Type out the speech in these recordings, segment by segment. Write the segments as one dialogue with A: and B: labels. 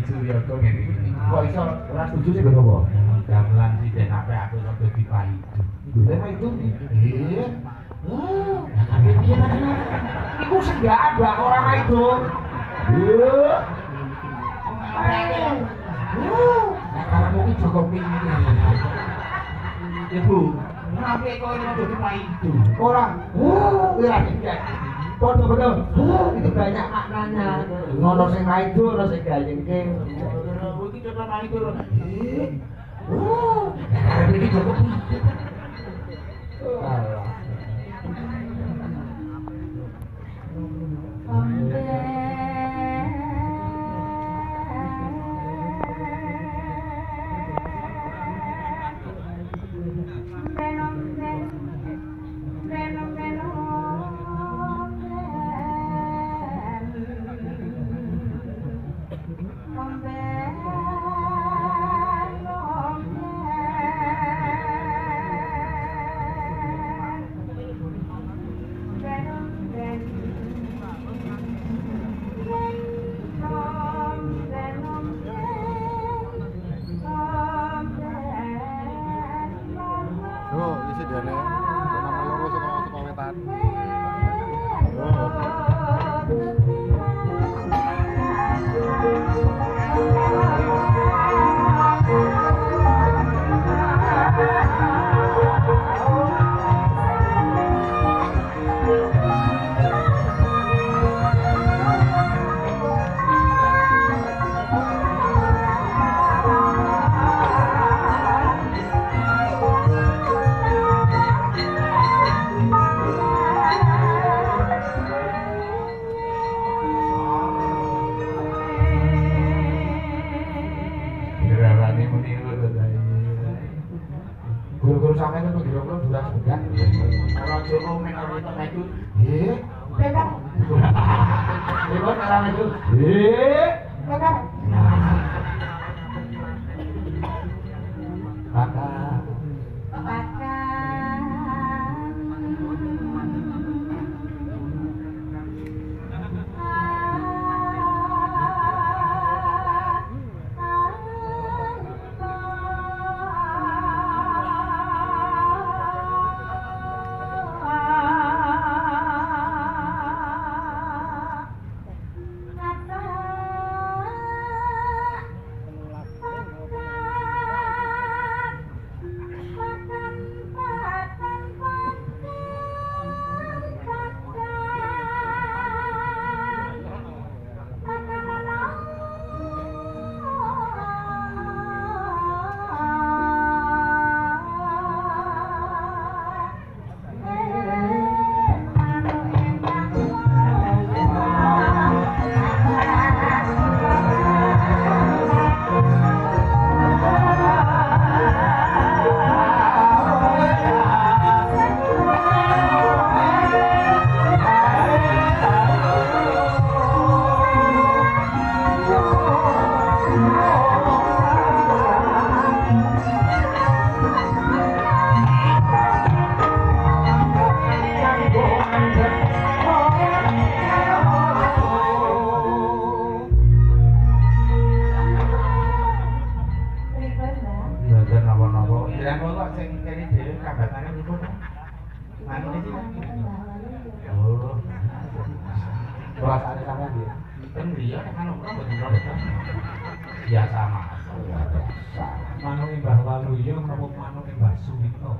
A: Suryoto ngene iki.
B: Kok iso ora setuju sih kenapa?
A: Gamelan si den ape aku kok dadi paidu.
B: Lha itu nih. Iya. Oh, piye ana? Iku sing gak ada orang itu. Iya. Karena mungkin Jokowi ini. Ibu, kenapa kau ini mau jadi paidu? Orang, iya tidak. Foto-foto, itu banyak maknanya. Ngono sing paidu, ono sing gayengke. Iki coba paidu. Karena ini Jokowi. Allah. Guru-guru sampai itu guru-guru durang sebelah. Orang Joko mengenai itu, pegang. Ibu orang itu, pegang. Kakak. Perasaan sampean piye? Ten dia kan ora mboten biasa mah.
C: Manuk Mbah Waluyo menapa manuk Mbah Suwito.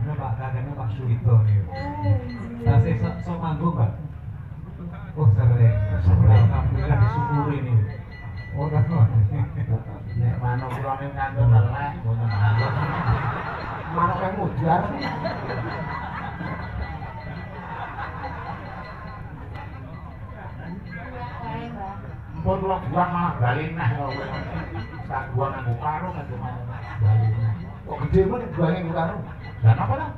C: Nah, Pak kakeknya Pak Suwito niku. Tasih sok manggung, Pak. Oh, sering. Alhamdulillah disyukuri nih. Oh, kan.
A: Nek manuk kula ning kantor elek mboten manggung.
B: Manuk yang mujar.
A: Pun kula buang malah bali neh kok. Sak buang nganggo karung nganggo bali neh.
B: Kok gede banget buangnya ke karung?
A: Lah napa ta?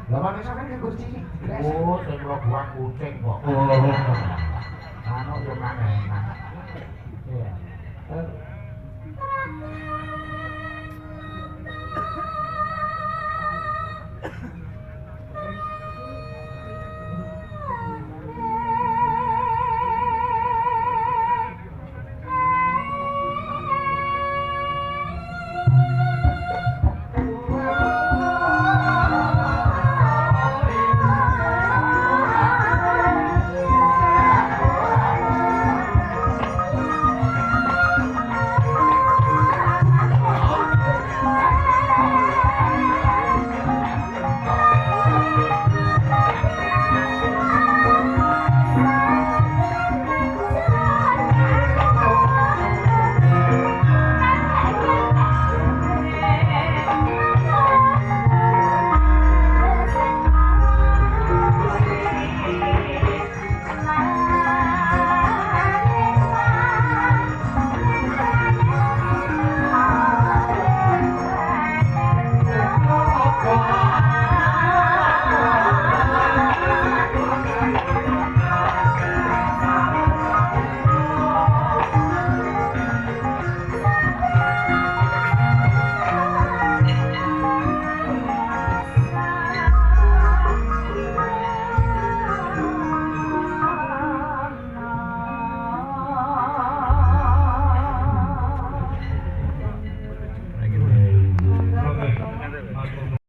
B: Lah mana sampean kan kursi.
A: Oh, sing kula buang kucing kok.
B: Oh.
A: Manuk yo maneh.